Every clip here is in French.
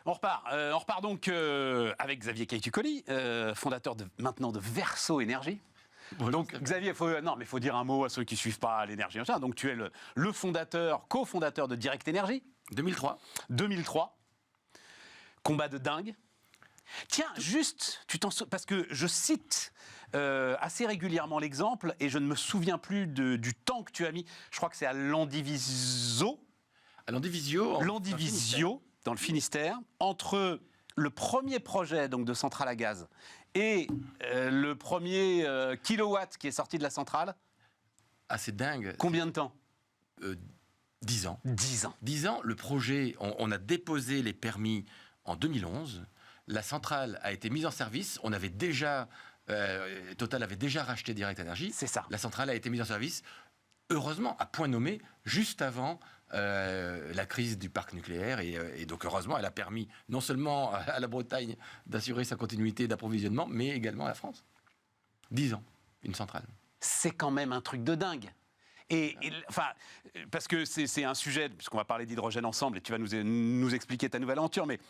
On repart donc avec Xavier Caïtu-Colli, fondateur maintenant de Verso Énergie. Donc Xavier, faut dire un mot à ceux qui ne suivent pas l'énergie. Donc tu es le fondateur, cofondateur de Direct Énergie. 2003. Combat de dingue. Tiens, juste, parce que je cite assez régulièrement l'exemple et je ne me souviens plus du temps que tu as mis. Je crois que c'est à Landivisio. Landivisio, dans le Finistère, entre le premier projet donc, de centrale à gaz et le premier kilowatt qui est sorti de la centrale. Ah, c'est dingue. Combien de temps 10 ans. 10 ans. 10 ans, le projet, on a déposé les permis en 2011. La centrale a été mise en service. On avait déjà, Total avait déjà racheté Direct Énergie. C'est ça. La centrale a été mise en service, heureusement, à point nommé, juste avant la crise du parc nucléaire. Et donc, heureusement, elle a permis non seulement à la Bretagne d'assurer sa continuité d'approvisionnement, mais également à la France. 10 ans, une centrale. C'est quand même un truc de dingue. Parce que c'est un sujet, puisqu'on va parler d'hydrogène ensemble, et tu vas nous expliquer ta nouvelle aventure, mais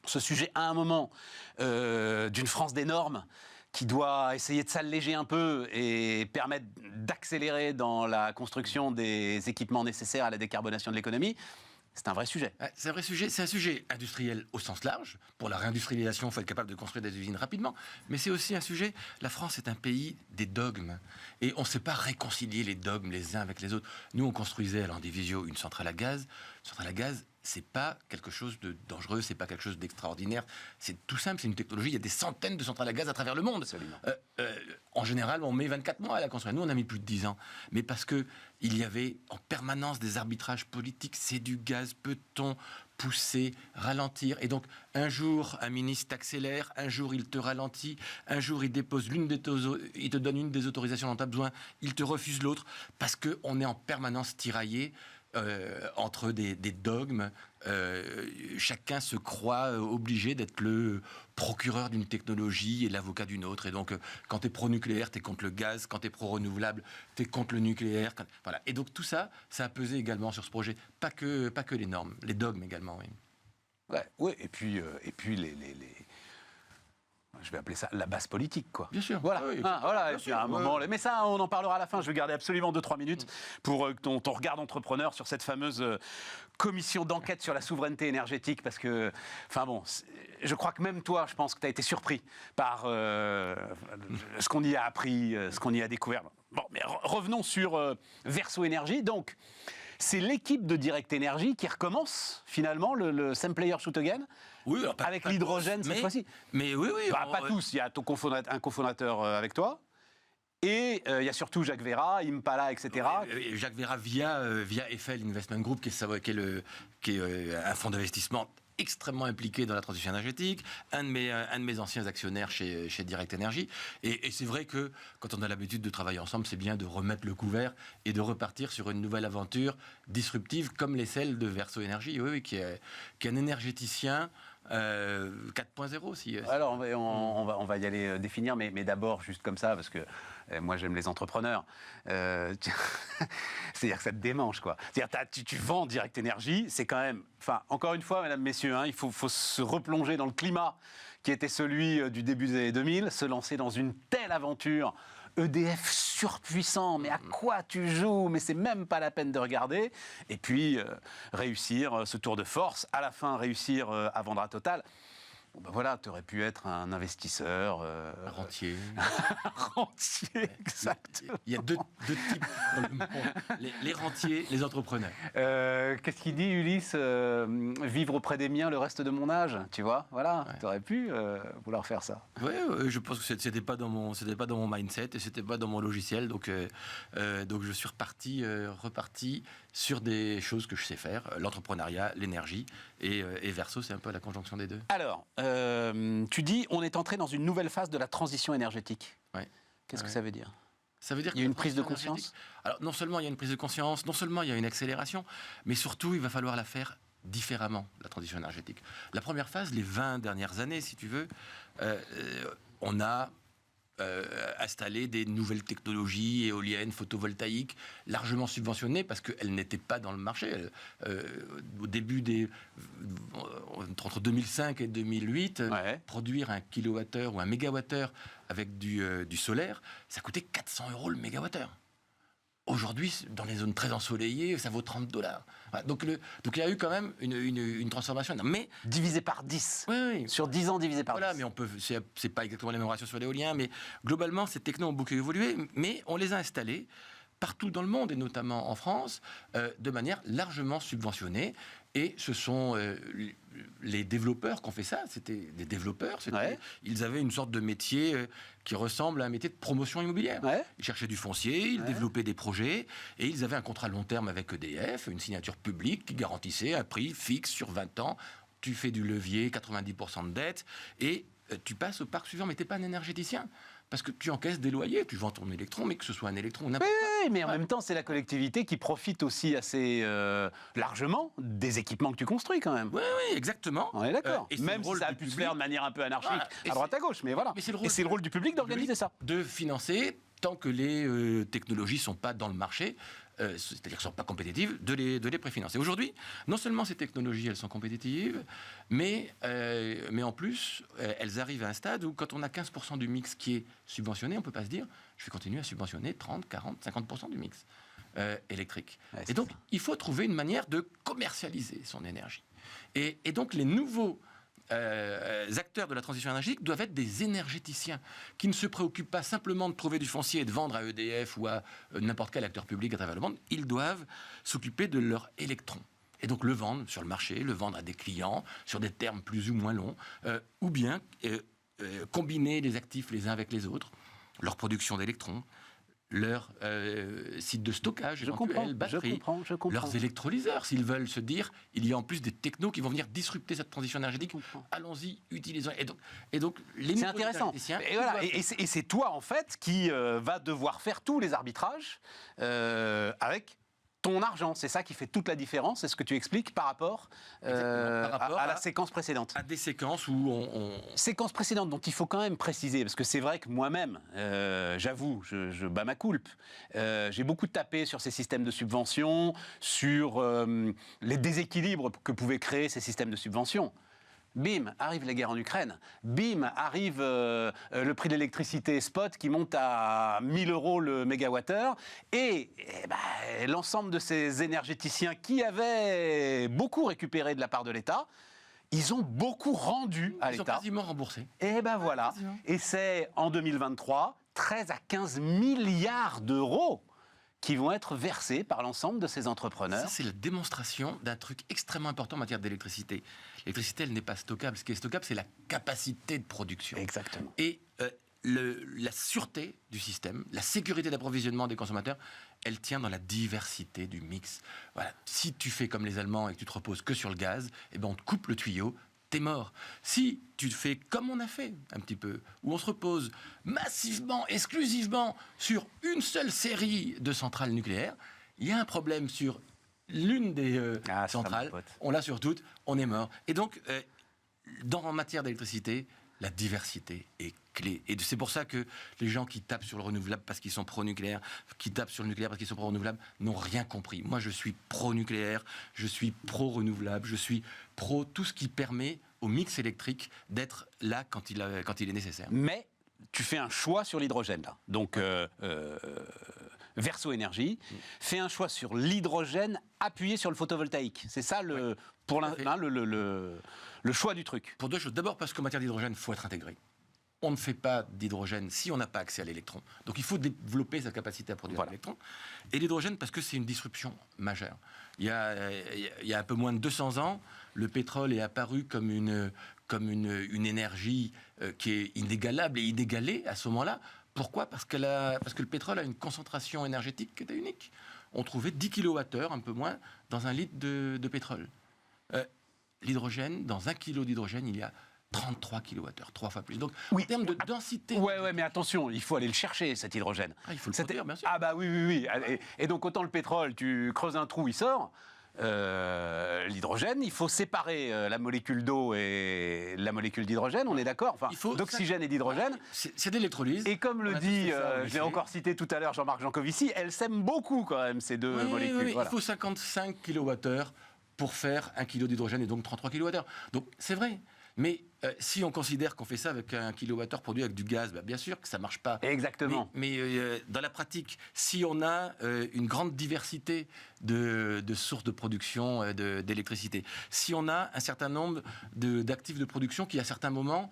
ce sujet, à un moment, d'une France des normes, qui doit essayer de s'alléger un peu et permettre d'accélérer dans la construction des équipements nécessaires à la décarbonation de l'économie, c'est un vrai sujet. C'est un vrai sujet. C'est un sujet industriel au sens large. Pour la réindustrialisation, il faut être capable de construire des usines rapidement. Mais c'est aussi un sujet... La France est un pays des dogmes. Et on ne sait pas réconcilier les dogmes les uns avec les autres. Nous, on construisait à Landivisio une centrale à gaz. Une centrale à gaz, c'est pas quelque chose de dangereux, c'est pas quelque chose d'extraordinaire. C'est tout simple, c'est une technologie. Il y a des centaines de centrales à gaz à travers le monde. En général, on met 24 mois à la construire. Nous, on a mis plus de 10 ans. Mais parce que il y avait en permanence des arbitrages politiques. C'est du gaz, peut-on pousser, ralentir? Et donc, un jour, un ministre t'accélère, un jour, il te ralentit, un jour, il dépose il te donne une des autorisations dont tu as besoin, il te refuse l'autre, parce qu'on est en permanence tiraillé entre des dogmes. Chacun se croit obligé d'être le procureur d'une technologie et l'avocat d'une autre. Et donc, quand tu es pro-nucléaire, tu es contre le gaz. Quand tu es pro-renouvelable, tu es contre le nucléaire. Voilà. Et donc, tout ça, ça a pesé également sur ce projet. Pas que les normes, les dogmes également, oui. Ouais, et puis je vais appeler ça la base politique, quoi. Bien sûr. Voilà. Oui, Bien sûr, à un moment. Mais ça, on en parlera à la fin. Je vais garder absolument 2-3 minutes pour ton regard d'entrepreneur sur cette fameuse commission d'enquête sur la souveraineté énergétique. Parce que, je crois que même toi, je pense que tu as été surpris par ce qu'on y a appris, ce qu'on y a découvert. Bon, mais revenons sur Verso Énergie. Donc, c'est l'équipe de Direct Énergie qui recommence, finalement, le Same Player Shoot Again, avec l'hydrogène cette fois-ci. Mais oui. Pas tous, il y a un cofondateur avec toi, et il y a surtout Jacques Veyrat, Impala, etc. Jacques Veyrat via Eiffel Investment Group, qui est un fonds d'investissement extrêmement impliqué dans la transition énergétique, un de mes anciens actionnaires chez Direct Énergie. Et c'est vrai que quand on a l'habitude de travailler ensemble, c'est bien de remettre le couvert et de repartir sur une nouvelle aventure disruptive comme les celles de Verso Énergie, qui est un énergéticien 4.0 si. Alors on va y aller définir, mais d'abord juste comme ça, parce que moi j'aime les entrepreneurs. C'est-à-dire que ça te démange, quoi. C'est-à-dire tu vends Direct Énergie, c'est quand même. Enfin, encore une fois, mesdames, messieurs, il faut se replonger dans le climat qui était celui du début des années 2000, se lancer dans une telle aventure. EDF surpuissant, mais à quoi tu joues? Mais c'est même pas la peine de regarder. Et puis, réussir ce tour de force, à la fin, réussir à vendre à Total. Voilà, tu aurais pu être un investisseur. Un rentier. Un rentier, exact. Il y a deux types dans le monde. Les rentiers, les entrepreneurs. Qu'est-ce qu'il dit, Ulysse? Vivre auprès des miens le reste de mon âge, tu vois? Voilà, tu aurais pu vouloir faire ça. Oui, je pense que c'était pas dans mon mindset et c'était pas dans mon logiciel. Donc je suis reparti sur des choses que je sais faire, l'entrepreneuriat, l'énergie et Verso, c'est un peu la conjonction des deux. Alors, tu dis, on est entré dans une nouvelle phase de la transition énergétique. Ouais. Qu'est-ce que ça veut dire? Ça veut dire qu'il y a une prise de conscience? Alors, non seulement il y a une prise de conscience, non seulement il y a une accélération, mais surtout, il va falloir la faire différemment, la transition énergétique. La première phase, les 20 dernières années, si tu veux, on a installer des nouvelles technologies éoliennes, photovoltaïques, largement subventionnées parce qu'elles n'étaient pas dans le marché. Au début entre 2005 et 2008, produire un kilowattheure ou un mégawattheure avec du solaire, ça coûtait 400 € le mégawattheure. Aujourd'hui, dans les zones très ensoleillées, ça vaut $30. Voilà, donc il y a eu quand même une transformation. Mais divisé par 10. Oui. Sur 10 ans, divisé par 10. Voilà, mais c'est pas exactement les mêmes ratios sur l'éolien, mais globalement, ces technos ont beaucoup évolué, mais on les a installés partout dans le monde, et notamment en France, de manière largement subventionnée. Et ce sont les développeurs qui ont fait ça. C'était des développeurs. Ils avaient une sorte de métier qui ressemble à un métier de promotion immobilière. Ils cherchaient du foncier, ils développaient des projets, et ils avaient un contrat long terme avec EDF, une signature publique qui garantissait un prix fixe sur 20 ans. Tu fais du levier, 90% de dette, et tu passes au parc suivant, mais tu n'es pas un énergéticien. Parce que tu encaisses des loyers, tu vends ton électron, mais que ce soit un électron ou n'importe quoi. Oui, mais en même temps, c'est la collectivité qui profite aussi assez largement des équipements que tu construis quand même. Oui, exactement. On est d'accord. Même si ça a pu se faire de manière un peu anarchique, à droite à gauche, mais voilà. Et c'est le rôle du public d'organiser ça. De financer, tant que les technologies ne sont pas dans le marché, c'est-à-dire qu'elles ne sont pas compétitives, de les préfinancer. Aujourd'hui, non seulement ces technologies, elles sont compétitives, mais en plus, elles arrivent à un stade où quand on a 15% du mix qui est subventionné, on ne peut pas se dire « je vais continuer à subventionner 30, 40, 50% du mix électrique ». Et donc, il faut trouver une manière de commercialiser son énergie. Et donc, les nouveaux acteurs de la transition énergétique doivent être des énergéticiens qui ne se préoccupent pas simplement de trouver du foncier et de vendre à EDF ou à n'importe quel acteur public à travers le monde. Ils doivent s'occuper de leur électron. Et donc le vendre sur le marché, le vendre à des clients sur des termes plus ou moins longs, ou bien combiner les actifs les uns avec les autres, leur production d'électrons, leur site de stockage éventuel, batterie, leurs électrolyseurs, s'ils veulent se dire, il y a en plus des technos qui vont venir disrupter cette transition énergétique, allons-y, utilisons. Et donc les c'est intéressant. Et, voilà, et c'est toi, en fait, qui va devoir faire tous les arbitrages avec ton argent. C'est ça qui fait toute la différence, c'est ce que tu expliques par rapport, à la séquence précédente. À des séquences où Séquence précédente dont il faut quand même préciser, parce que c'est vrai que moi-même, j'avoue, je bats ma coulpe, j'ai beaucoup tapé sur ces systèmes de subvention, sur les déséquilibres que pouvaient créer ces systèmes de subvention. Bim, arrive la guerre en Ukraine. Bim, arrive le prix de l'électricité spot qui monte à 1 000 € le mégawattheure. Et l'ensemble de ces énergéticiens qui avaient beaucoup récupéré de la part de l'État, ils ont beaucoup rendu à l'État. Ils ont quasiment remboursé. Et ben voilà. Et c'est en 2023, 13 à 15 milliards d'euros qui vont être versés par l'ensemble de ces entrepreneurs. Ça, c'est la démonstration d'un truc extrêmement important en matière d'électricité. L'électricité, elle n'est pas stockable. Ce qui est stockable, c'est la capacité de production. Exactement. Et la sûreté du système, la sécurité d'approvisionnement des consommateurs, elle tient dans la diversité du mix. Voilà. Si tu fais comme les Allemands et que tu te reposes que sur le gaz, eh ben on te coupe le tuyau, t'es mort. Si tu fais comme on a fait un petit peu, où on se repose massivement, exclusivement sur une seule série de centrales nucléaires, il y a un problème sur l'une des centrales, on l'a sur toutes, on est mort. Et donc, en matière d'électricité, la diversité est clé. Et c'est pour ça que les gens qui tapent sur le renouvelable parce qu'ils sont pro-nucléaire, qui tapent sur le nucléaire parce qu'ils sont pro-renouvelable, n'ont rien compris. Moi, je suis pro-nucléaire, je suis pro-renouvelable, je suis pro tout ce qui permet au mix électrique d'être là quand il est nécessaire. Mais tu fais un choix sur l'hydrogène, là. Donc, Verso Énergie fait un choix sur l'hydrogène appuyé sur le photovoltaïque. C'est ça le choix du truc. Pour deux choses. D'abord parce qu'en matière d'hydrogène, il faut être intégré. On ne fait pas d'hydrogène si on n'a pas accès à l'électron. Donc il faut développer sa capacité à produire l'électron. Et l'hydrogène parce que c'est une disruption majeure. Il y a un peu moins de 200 ans, le pétrole est apparu comme une énergie qui est inégalable et inégalée à ce moment-là. Pourquoi ? Parce que le pétrole a une concentration énergétique qui était unique. On trouvait 10 kWh, un peu moins, dans un litre de pétrole. L'hydrogène, dans 1 kg d'hydrogène, il y a 33 kWh, 3 fois plus. Donc, en termes de densité... Oui, mais attention, il faut aller le chercher, cet hydrogène. Il faut le produire, bien sûr. Ah bah oui. Et donc, autant le pétrole, tu creuses un trou, il sort. l'hydrogène, il faut séparer la molécule d'eau et la molécule d'hydrogène, on est d'accord, enfin, d'oxygène et d'hydrogène. C'est d'électrolyse. Et comme le dit, je l'ai encore cité tout à l'heure, Jean-Marc Jancovici, elles s'aiment beaucoup quand même, ces deux molécules. Oui. Voilà. Il faut 55 kWh pour faire 1 kg d'hydrogène et donc 33 kWh. Donc c'est vrai. Mais si on considère qu'on fait ça avec 1 kWh produit avec du gaz, bien sûr que ça ne marche pas. Exactement. Mais dans la pratique, si on a une grande diversité de sources de production d'électricité, si on a un certain nombre d'actifs de production qui, à certains moments,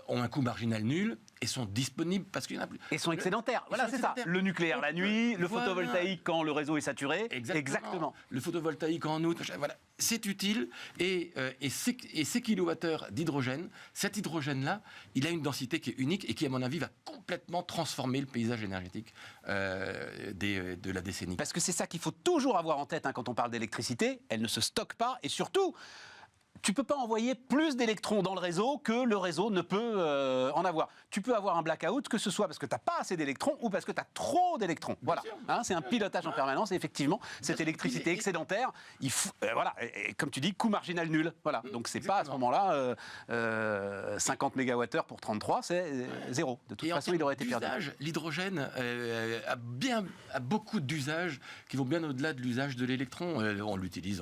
ont un coût marginal nul et sont disponibles parce qu'il y en a plus. Et sont excédentaires. Voilà, c'est ça. Le nucléaire la nuit, le photovoltaïque quand le réseau est saturé. Exactement. Le photovoltaïque en août, voilà. C'est utile. Et ces kilowattheures d'hydrogène, cet hydrogène-là, il a une densité qui est unique et qui, à mon avis, va complètement transformer le paysage énergétique de la décennie. Parce que c'est ça qu'il faut toujours avoir en tête quand on parle d'électricité. Elle ne se stocke pas et surtout, tu ne peux pas envoyer plus d'électrons dans le réseau que le réseau ne peut en avoir. Tu peux avoir un blackout, que ce soit parce que tu n'as pas assez d'électrons ou parce que tu as trop d'électrons. Voilà, c'est un pilotage en permanence. Et effectivement, cette électricité excédentaire, il faut, voilà, et comme tu dis, coût marginal nul. Voilà. Donc c'est pas à ce moment-là 50 MWh pour 33, c'est zéro. De toute façon, il aurait été perdu. L'hydrogène a beaucoup d'usages qui vont bien au-delà de l'usage de l'électron. On l'utilise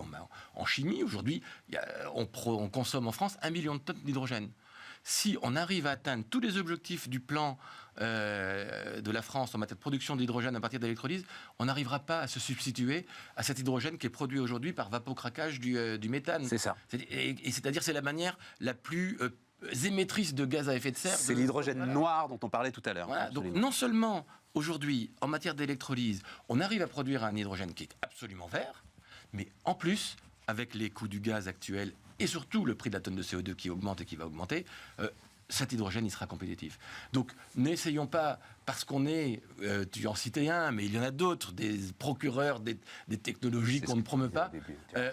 en chimie. Aujourd'hui, on consomme en France 1 million de tonnes d'hydrogène. Si on arrive à atteindre tous les objectifs du plan de la France en matière de production d'hydrogène à partir d'électrolyse, on n'arrivera pas à se substituer à cet hydrogène qui est produit aujourd'hui par vapocraquage du méthane. C'est ça. C'est-à-dire c'est la manière la plus émettrice de gaz à effet de serre. C'est l'hydrogène noir dont on parlait tout à l'heure. Voilà. Donc non seulement aujourd'hui, en matière d'électrolyse, on arrive à produire un hydrogène qui est absolument vert, mais en plus, avec les coûts du gaz actuels et surtout le prix de la tonne de CO2 qui augmente et qui va augmenter, cet hydrogène, il sera compétitif. Donc, n'essayons pas, parce qu'on est, tu en citais un, mais il y en a d'autres, des procureurs, des technologies qu'on ne promeut pas,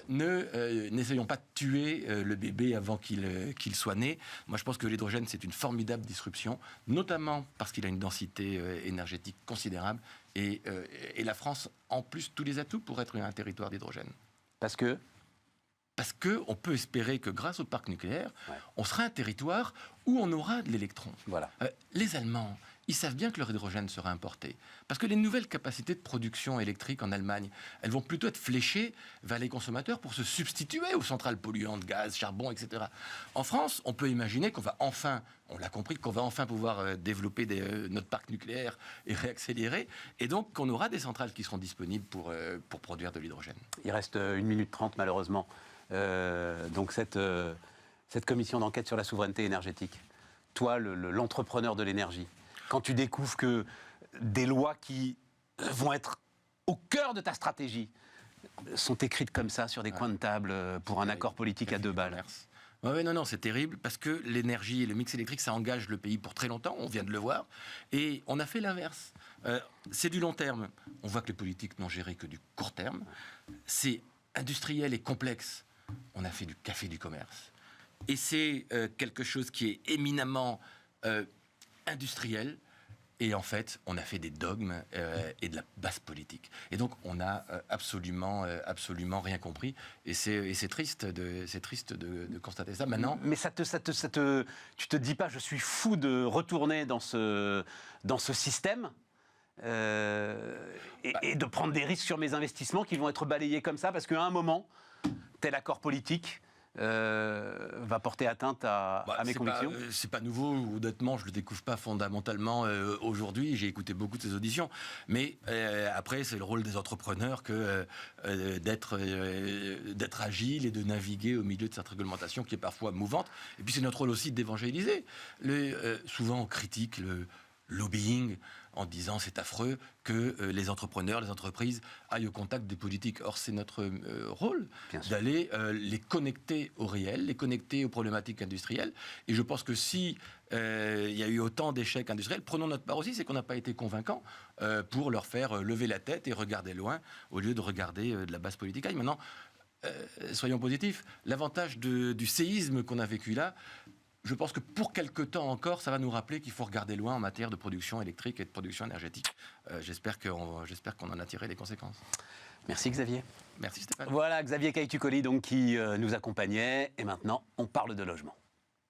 n'essayons pas de tuer le bébé avant qu'il soit né. Moi, je pense que l'hydrogène, c'est une formidable disruption, notamment parce qu'il a une densité énergétique considérable, et la France, en plus, tous les atouts pour être un territoire d'hydrogène. Parce qu'on peut espérer que grâce au parc nucléaire, on sera un territoire où on aura de l'électron. Voilà. Les Allemands, ils savent bien que leur hydrogène sera importé. Parce que les nouvelles capacités de production électrique en Allemagne, elles vont plutôt être fléchées vers les consommateurs pour se substituer aux centrales polluantes, gaz, charbon, etc. En France, on peut imaginer qu'on va enfin, on l'a compris, qu'on va enfin pouvoir développer notre parc nucléaire et réaccélérer. Et donc qu'on aura des centrales qui seront disponibles pour produire de l'hydrogène. Il reste 1 minute 30 malheureusement. Donc cette commission d'enquête sur la souveraineté énergétique, toi, l'entrepreneur de l'énergie, quand tu découvres que des lois qui vont être au cœur de ta stratégie sont écrites comme ça sur des coins de table pour un accord politique à 2 balles. Non, c'est terrible parce que l'énergie et le mix électrique, ça engage le pays pour très longtemps, on vient de le voir, et on a fait l'inverse. C'est du long terme. On voit que les politiques n'ont géré que du court terme. C'est industriel et complexe. On a fait du café du commerce. Et c'est quelque chose qui est éminemment industriel. Et en fait, on a fait des dogmes et de la basse politique. Et donc, on n'a absolument rien compris. Et c'est triste de constater ça maintenant. Mais tu te dis pas, je suis fou de retourner dans ce système et de prendre des risques sur mes investissements qui vont être balayés comme ça, parce qu'à un moment, tel accord politique va porter atteinte à mes convictions. C'est pas nouveau, honnêtement, je le découvre pas fondamentalement aujourd'hui. J'ai écouté beaucoup de ces auditions, mais après c'est le rôle des entrepreneurs que d'être agile et de naviguer au milieu de cette réglementation qui est parfois mouvante. Et puis c'est notre rôle aussi d'évangéliser. Souvent on critique le lobbying en disant c'est affreux que les entrepreneurs, les entreprises aillent au contact des politiques. Or, c'est notre rôle d'aller les connecter au réel, les connecter aux problématiques industrielles. Et je pense que si il y a eu autant d'échecs industriels, prenons notre part aussi, c'est qu'on n'a pas été convaincants pour leur faire lever la tête et regarder loin, au lieu de regarder de la basse politique. Maintenant, soyons positifs, l'avantage du séisme qu'on a vécu là, je pense que pour quelque temps encore, ça va nous rappeler qu'il faut regarder loin en matière de production électrique et de production énergétique. J'espère qu'on en a tiré les conséquences. Merci Xavier. Merci Stéphane. Voilà Xavier Caïtucoli donc qui nous accompagnait. Et maintenant, on parle de logement.